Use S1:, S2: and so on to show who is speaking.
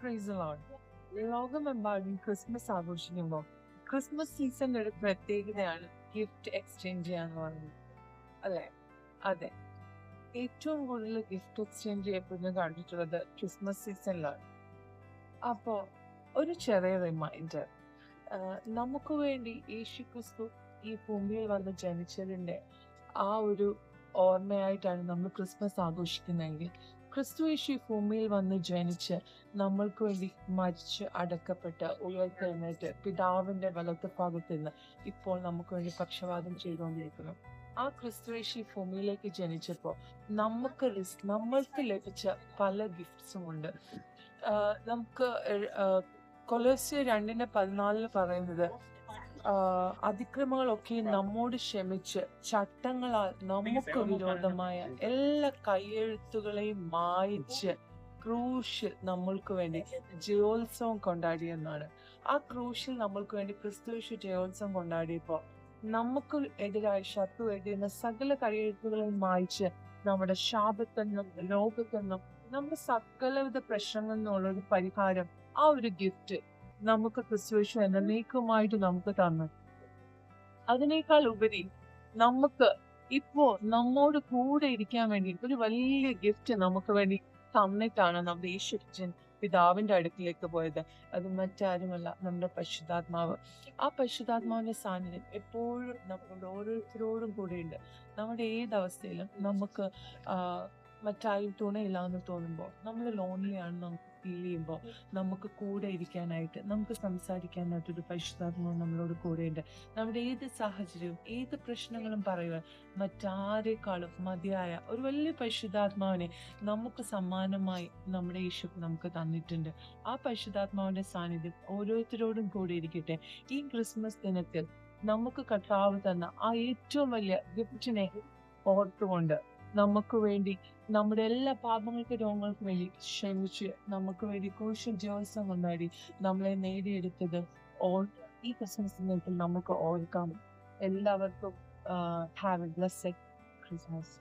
S1: Praise the Lord. ലോകമെമ്പാടും Christmas ആഘോഷിക്കുമ്പോൾ Christmas സീസണിന്റെ ഒരു പ്രത്യേകതയാണ് ഗിഫ്റ്റ് എക്സ്ചേഞ്ച് ചെയ്യാന്ന് പറയുന്നത്, അല്ലെ? അതെ, ഏറ്റവും കൂടുതൽ ഗിഫ്റ്റ് എക്സ്ചേഞ്ച് ചെയ്യപ്പെടുന്നത് കണ്ടിട്ടുള്ളത് ക്രിസ്മസ് സീസണിലാണ്. അപ്പോ ഒരു ചെറിയ റിമൈൻഡർ, നമുക്ക് വേണ്ടി യേശു ക്രിസ്തു ഈ ഭൂമിയിൽ വന്ന് ജനിച്ചതിന്റെ ആ ഒരു ഓർമ്മയായിട്ടാണ് നമ്മൾ ക്രിസ്മസ് ആഘോഷിക്കുന്നതെങ്കിൽ, ക്രിസ്തു യേശു ഈ ഭൂമിയിൽ വന്ന് ജനിച്ച് നമ്മൾക്ക് വേണ്ടി മരിച്ച് അടക്കപ്പെട്ട് ഉയർത്തെഴുന്നേറ്റ് പിതാവിന്റെ വലത്ത് ഭാഗത്ത് നിന്ന് ഇപ്പോൾ നമുക്ക് വേണ്ടി പക്ഷപാതം ചെയ്തുകൊണ്ടിരിക്കുന്നു. ആ ക്രിസ്തു യേശു ഈ ഭൂമിയിലേക്ക് ജനിച്ചപ്പോൾ നമ്മൾക്ക് ലഭിച്ച പല ഗിഫ്റ്റ്സും ഉണ്ട്. നമുക്ക് കൊലോസ്യർ 2:14 പറയുന്നത്, അതിക്രമങ്ങളൊക്കെ നമ്മോട് ക്ഷമിച്ച് ചട്ടങ്ങളാൽ നമുക്ക് വിരോധമായ എല്ലാ കയ്യെഴുത്തുകളെയും മായിച്ച് ക്രൂശിൽ നമ്മൾക്ക് വേണ്ടി ജയോത്സവം കൊണ്ടാടിയെന്നാണ്. ആ ക്രൂശിൽ നമ്മൾക്ക് വേണ്ടി ക്രിസ്തുയേശു ജയോത്സവം കൊണ്ടാടിയപ്പോൾ നമുക്ക് എതിരായി ശത്രു എഴുതുന്ന സകല കയ്യെഴുത്തുകളെയും മായിച്ച് നമ്മുടെ ശാപത്തെന്നും രോഗത്തെന്നും നമ്മുടെ സകലവിധ പ്രശ്നങ്ങളിൽ നിന്നുള്ള ഒരു പരിഹാരം, ആ ഒരു ഗിഫ്റ്റ് നമുക്ക് ക്രിസ്തുയേശു എന്നേക്കുമായിട്ട് നമുക്ക് തന്നു. അതിനേക്കാൾ ഉപരി നമുക്ക് ഇപ്പോ നമ്മോട് കൂടെ ഇരിക്കാൻ വേണ്ടി ഒരു വലിയ ഗിഫ്റ്റ് നമുക്ക് വേണ്ടി തന്നിട്ടാണ് നമ്മുടെ യേശുക്രിസ്തു പിതാവിന്റെ അടുക്കിലേക്ക് പോയത്. അത് മറ്റാരുമല്ല, നമ്മുടെ പരിശുദ്ധാത്മാവ്. ആ പരിശുദ്ധാത്മാവിന്റെ സാന്നിധ്യം എപ്പോഴും നമ്മുടെ ഓരോരുത്തരോടും കൂടെയുണ്ട്. നമ്മുടെ ഏതവസ്ഥയിലും നമുക്ക് മറ്റാരും തുണയില്ലാന്ന് തോന്നുമ്പോൾ, നമ്മൾ ലോൺലി ആണെന്ന് നമുക്ക് ഫീൽ ചെയ്യുമ്പോൾ, നമുക്ക് കൂടെ ഇരിക്കാനായിട്ട്, നമുക്ക് സംസാരിക്കാനായിട്ട് ഒരു പരിശുദ്ധാത്മാവ് നമ്മളോട് കൂടെയുണ്ട്. നമ്മുടെ ഏത് സാഹചര്യവും ഏത് പ്രശ്നങ്ങളും പറയുവാൻ മറ്റാരെക്കാളും മതിയായ ഒരു വലിയ പരിശുദ്ധാത്മാവിനെ നമുക്ക് സമ്മാനമായി നമ്മുടെ യേശു നമുക്ക് തന്നിട്ടുണ്ട്. ആ പരിശുദ്ധാത്മാവിന്റെ സാന്നിധ്യം ഓരോരുത്തരോടും കൂടെ ഇരിക്കട്ടെ. ഈ ക്രിസ്മസ് ദിനത്തിൽ നമുക്ക് കർത്താവ് തന്ന ആ ഏറ്റവും വലിയ ഗിഫ്റ്റിനെ ഓർത്തുകൊണ്ട് നമുക്ക് വേണ്ടി നമ്മുടെ എല്ലാ പാപങ്ങൾക്കും രോഗങ്ങൾക്കും വേണ്ടി ക്ഷമിച്ച് നമുക്ക് വേണ്ടി ക്രൂശിൽ ജയോത്സവം കൊണ്ടാടി നമ്മളെ നേടിയെടുത്തത് ഈ ക്രിസ്മസ് ദിനത്തിൽ നമുക്ക് ഓർക്കാം. എല്ലാവർക്കും ഹാവ് എ ബ്ലെസ്ഡ് ക്രിസ്മസ്.